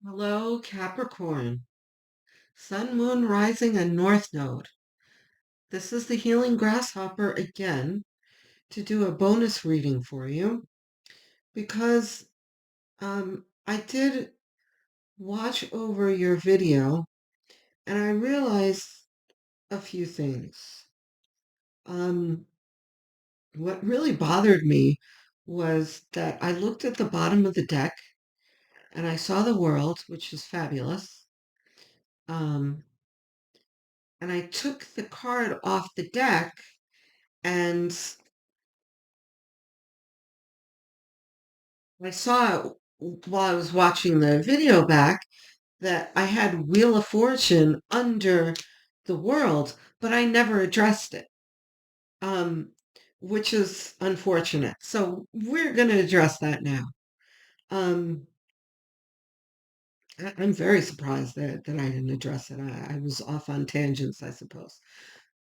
Hello, Capricorn. Sun, Moon, Rising, and North Node. This is the Healing Grasshopper again to do a bonus reading for you because I did watch over your video and I realized a few things. Um, what really bothered me was that I looked at the bottom of the deck and I saw the world, which is fabulous. Um, and I took the card off the deck and I saw while I was watching the video back that I had Wheel of Fortune under the world, but I never addressed it, um, which is unfortunate. So we're going to address that now. Um, I'm very surprised that I didn't address it. I was off on tangents, I suppose.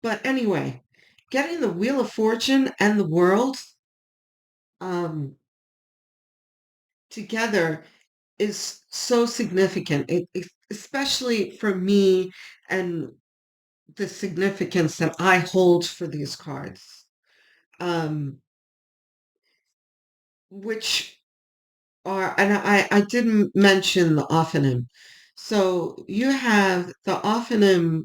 But anyway, getting the Wheel of Fortune and the world um, together is so significant, especially for me and the significance that I hold for these cards, um, which are, and I didn't mention the Ophanim. So you have the Ophanim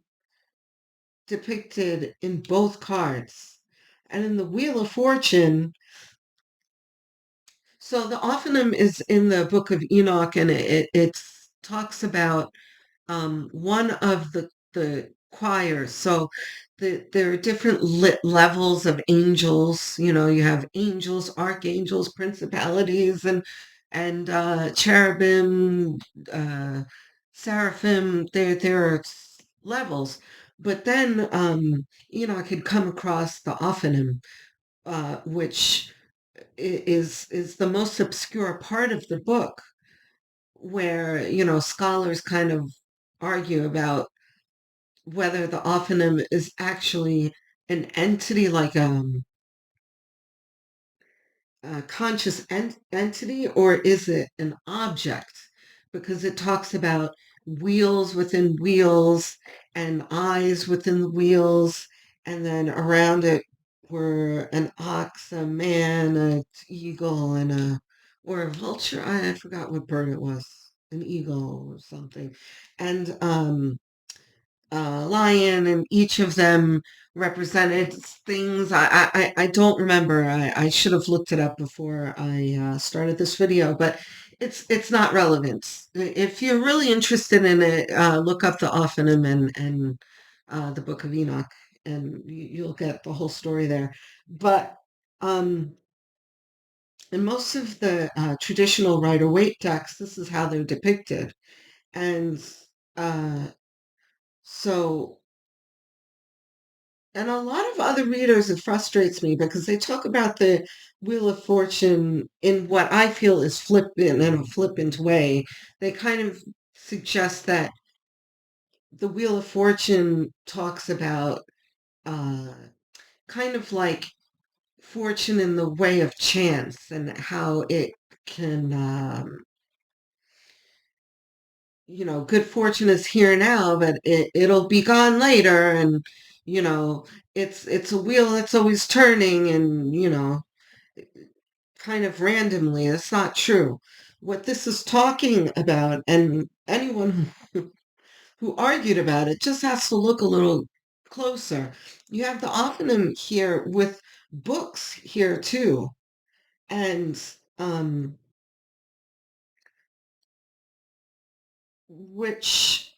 depicted in both cards. And in the Wheel of Fortune, so the Ophanim is in the Book of Enoch, and it talks about one of the choirs. So there are different levels of angels. You know, you have angels, archangels, principalities, and cherubim, uh, seraphim. There are levels. But then Enoch had come across the Ophanim, which is the most obscure part of the book, where, scholars kind of argue about whether the Ophanim is actually an entity, like a conscious entity, or is it an object? Because it talks about wheels within wheels and eyes within the wheels, and then around it were an ox, a man, an eagle, or a vulture. I forgot what bird it was, an eagle or something. And lion, and each of them represented things. I don't remember. I should have looked it up before I started this video, but it's not relevant. If you're really interested in it, look up the Ophanim and the Book of Enoch, and you'll get the whole story there. But um, in most of the traditional Rider-Waite decks, this is how they're depicted, and uh, so. And a lot of other readers, it frustrates me because they talk about the Wheel of Fortune in what I feel is flippant, in a flippant way. They kind of suggest that the Wheel of Fortune talks about uh, kind of like fortune in the way of chance, and how it can, good fortune is here now, but it'll be gone later, and you know, it's a wheel that's always turning, and kind of randomly. That's not true. What this is talking about, and anyone who argued about it just has to look a little closer. You have the Ophanim here with books here too, and which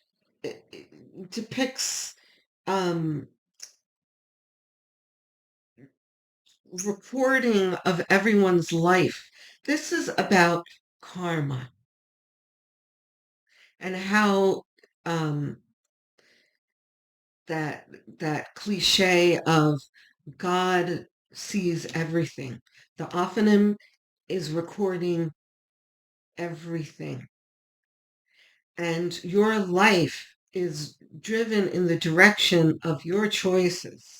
depicts um, recording of everyone's life. This is about karma and how um, that cliche of God sees everything. The Ophanim is recording everything, and your life is driven in the direction of your choices.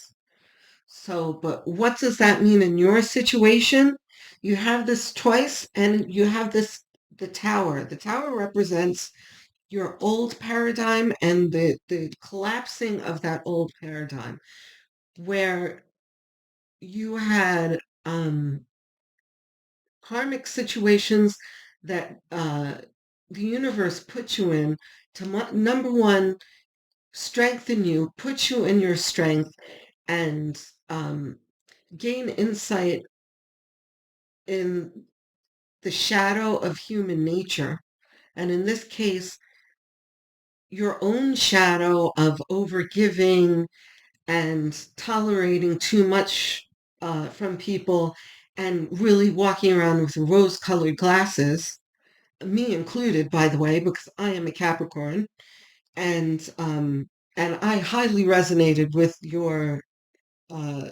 So, but what does that mean in your situation? You have this twice, and you have the tower. The tower represents your old paradigm and the collapsing of that old paradigm, where you had karmic situations that the universe put you in to, number one, strengthen you, put you in your strength, and gain insight in the shadow of human nature. And in this case, your own shadow of overgiving and tolerating too much from people and really walking around with rose-colored glasses, me included, by the way, because I am a Capricorn, and I highly resonated with your uh,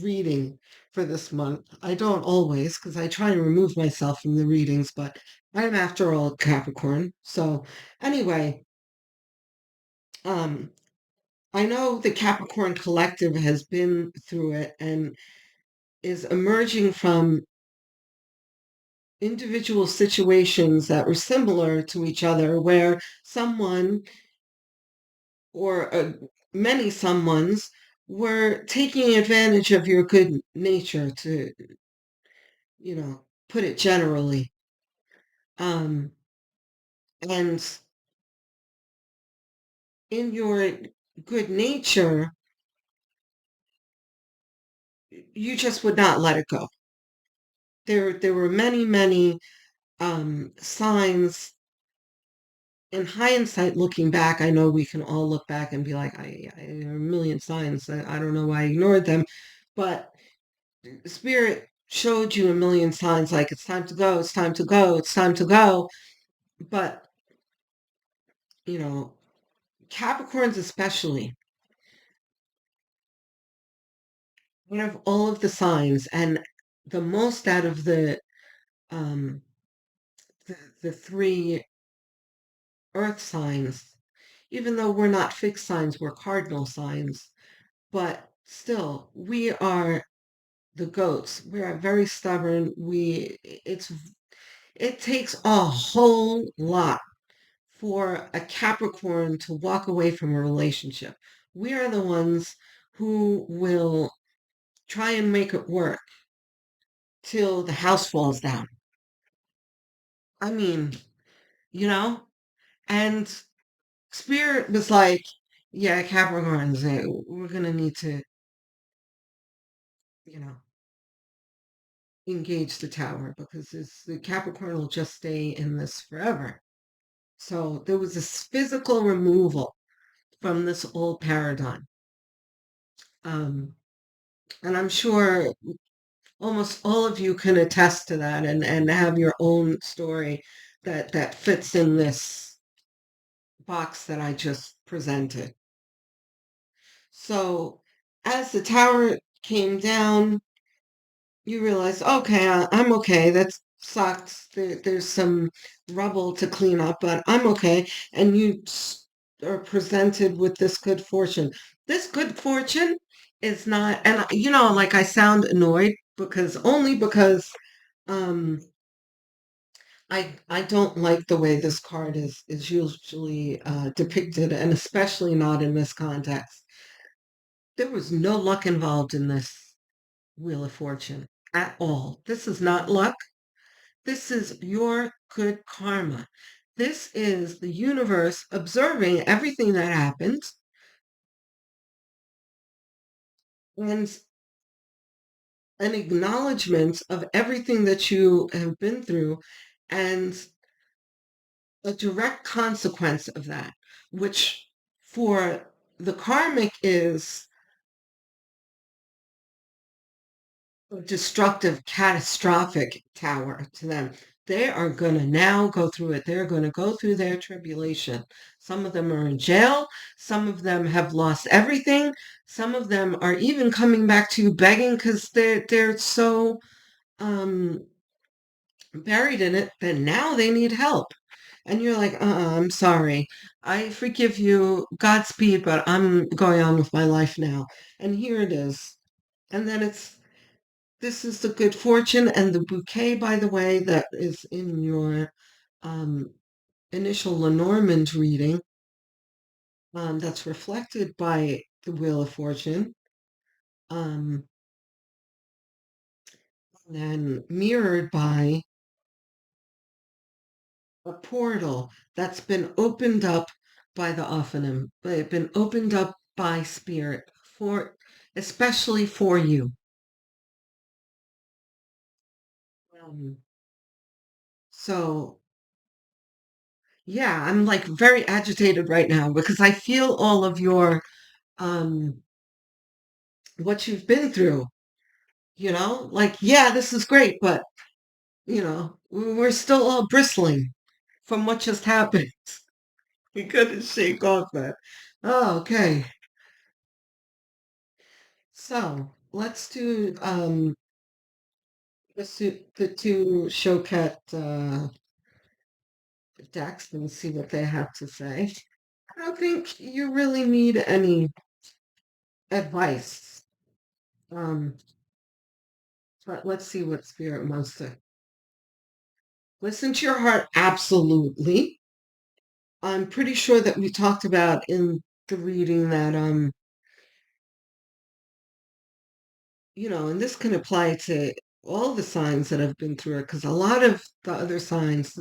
reading for this month. I don't always, because I try and remove myself from the readings, but I'm after all Capricorn. So anyway, um, I know the Capricorn Collective has been through it and is emerging from individual situations that were similar to each other, where someone or many someones were taking advantage of your good nature, to, put it generally. Um, and in your good nature, you just would not let it go. There were many, many signs. In hindsight, looking back, I know we can all look back and be like, there are a million signs. I don't know why I ignored them. But Spirit showed you a million signs like it's time to go, it's time to go, it's time to go. But, you know, Capricorns especially, one of all of the signs and the most out of um, the three earth signs, even though we're not fixed signs, we're cardinal signs. But still, we are the goats. We are very stubborn. It takes a whole lot for a Capricorn to walk away from a relationship. We are the ones who will try and make it work till the house falls down. I mean, you know, and Spirit was like, yeah, Capricorns, we're gonna need to, you know, engage the tower because the Capricorn will just stay in this forever. So there was this physical removal from this old paradigm. Um, and I'm sure almost all of you can attest to that and have your own story that fits in this box that I just presented. So as the tower came down, you realize, okay, I'm okay. That sucks. There's some rubble to clean up, but I'm okay. And you are presented with this good fortune. This good fortune is not, and like I sound annoyed because um, I don't like the way this card is usually depicted, and especially not in this context. There was no luck involved in this Wheel of Fortune at all. This is not luck. This is your good karma. This is the universe observing everything that happens and an acknowledgement of everything that you have been through and a direct consequence of that, which for the karmic is a destructive, catastrophic tower to them. They are going to now go through it. They're going to go through their tribulation. Some of them are in jail. Some of them have lost everything. Some of them are even coming back to you begging because they're so um, buried in it that now they need help. And you're like, I'm sorry. I forgive you. Godspeed, but I'm going on with my life now. And here it is. And then this is the good fortune and the bouquet, by the way, that is in your um, initial Lenormand reading that's reflected by the Wheel of Fortune, um, and mirrored by a portal that's been opened up by the Ophanim, been opened up by Spirit for, especially for you. Um, so yeah, I'm like very agitated right now because I feel all of your um what you've been through, like yeah, this is great, but we're still all bristling from what just happened. We couldn't shake off that. Oh, okay. So let's do the two Choquette decks and see what they have to say. I don't think you really need any advice. Um, but let's see what Spirit wants to listen to your heart. Absolutely. I'm pretty sure that we talked about in the reading that and this can apply to all the signs that have been through it, because a lot of the other signs,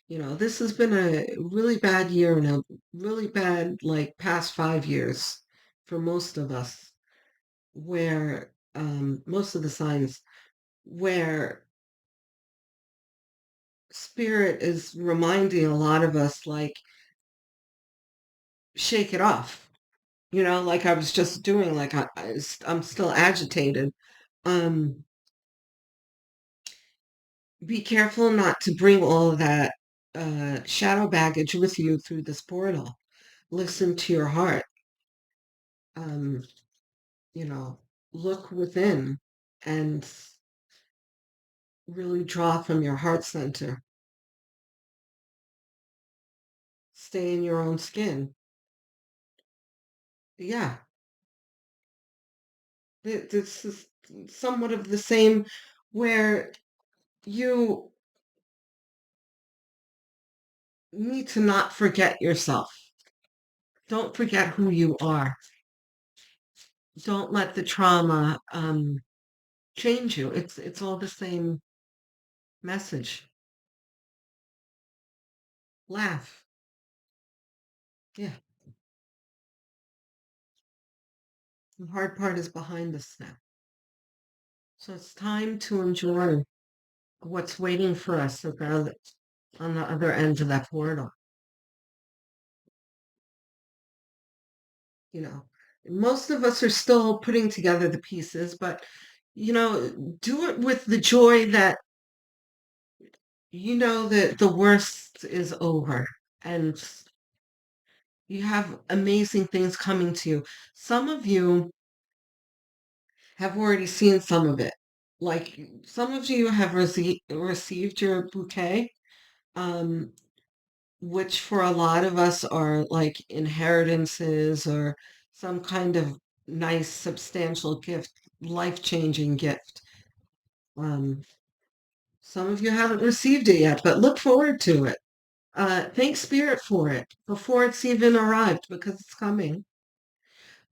this has been a really bad year and a really bad, like, past 5 years for most of us, where most of the signs where spirit is reminding a lot of us, like, shake it off, like I was just doing, like I'm still agitated. Um, be careful not to bring all of that shadow baggage with you through this portal. Listen to your heart. Um, you know, look within and really draw from your heart center. Stay in your own skin. Yeah, this is somewhat of the same, where you need to not forget yourself. Don't forget who you are. Don't let the trauma change you. It's all the same message. Laugh. Yeah. The hard part is behind us now. So it's time to enjoy what's waiting for us on the other end of that portal. You know, most of us are still putting together the pieces, but, do it with the joy that you know that the worst is over and you have amazing things coming to you. Some of you have already seen some of it. Like, some of you have received your bouquet, um, which for a lot of us are like inheritances or some kind of nice, substantial gift, life-changing gift. Um, some of you haven't received it yet, but look forward to it. Thank Spirit for it before it's even arrived, because it's coming.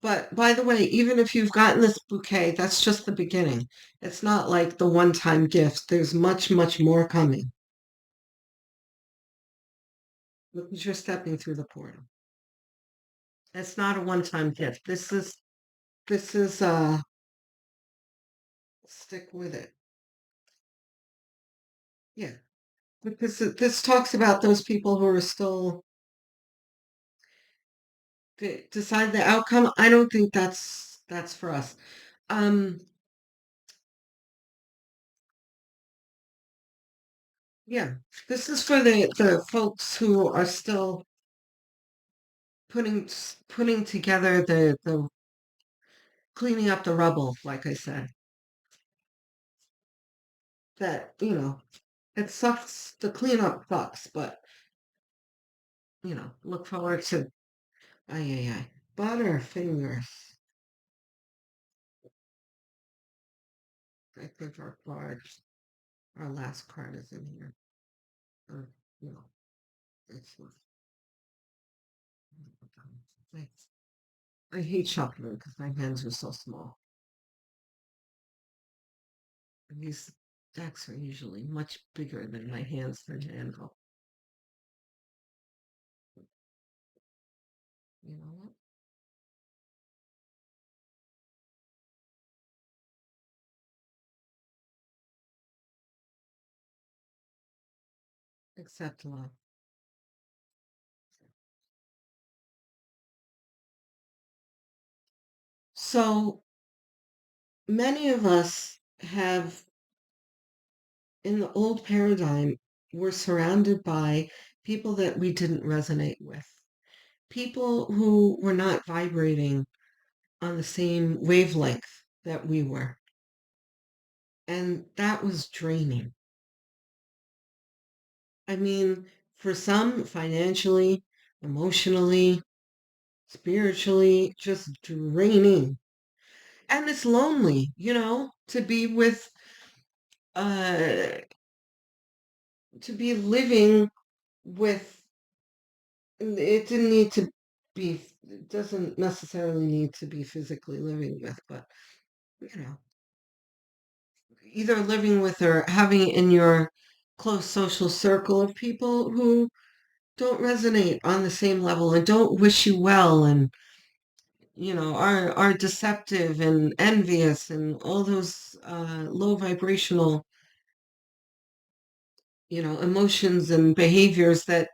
But by the way, even if you've gotten this bouquet, that's just the beginning. It's not like the one-time gift. There's much, much more coming. Look as you're stepping through the portal. It's not a one-time gift. This is stick with it. Yeah. Because this talks about those people who are still decide the outcome. I don't think that's for us. Um, yeah. This is for the folks who are still putting together the cleaning up the rubble, like I said. That, it sucks. The cleanup sucks, but look forward to ay ay ay. Butterfingers. I think our last card is in here. No, it's not. Thanks. I hate shuffling because my hands are so small. And these decks are usually much bigger than my hands can handle. You know what? Accept love. So many of us have, in the old paradigm, were surrounded by people that we didn't resonate with, people who were not vibrating on the same wavelength that we were. And that was draining. I mean, for some, financially, emotionally, spiritually, just draining. And it's lonely, to be with, uh, to be living with, it didn't need to be, it doesn't necessarily need to be physically living with, but, you know, either living with or having in your close social circle of people who don't resonate on the same level and don't wish you well and are deceptive and envious and all those low vibrational emotions and behaviors that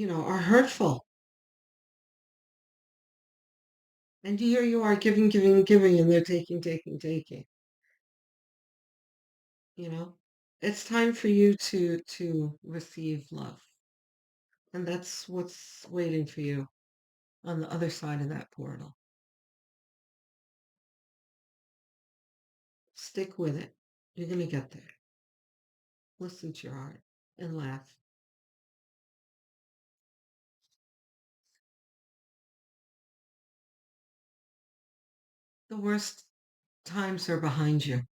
are hurtful. And here you are giving, giving, giving, and they're taking, taking, taking. you know it's time for you to receive love, and that's what's waiting for you on the other side of that portal. Stick with it. You're going to get there. Listen to your heart and laugh. The worst times are behind you.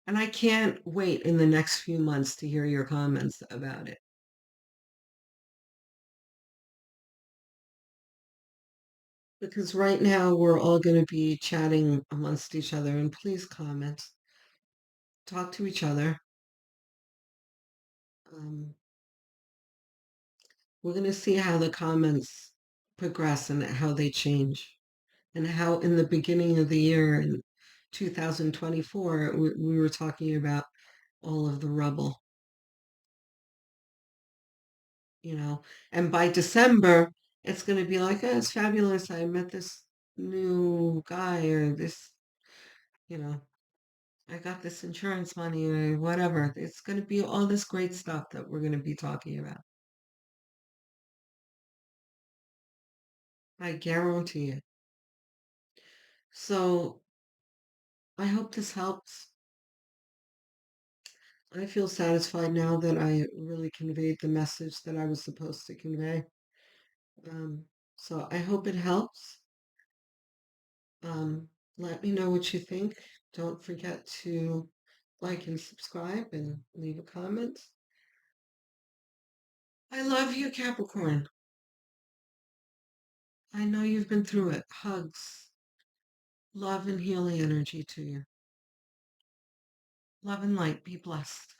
And I can't wait in the next few months to hear your comments about it. Because right now we're all going to be chatting amongst each other. And please comment, talk to each other. Um, we're going to see how the comments progress and how they change. And how in the beginning of the year in 2024, we were talking about all of the rubble, you know. And by December, it's going to be like, oh, it's fabulous. I met this new guy or this, you know, I got this insurance money or whatever. It's going to be all this great stuff that we're going to be talking about. I guarantee it. So I hope this helps. I feel satisfied now that I really conveyed the message that I was supposed to convey. Um, so I hope it helps. Um, Let me know what you think. Don't forget to like and subscribe and leave a comment. I love you, Capricorn. I know you've been through it. Hugs, love, and healing energy to you. Love and light. Be blessed.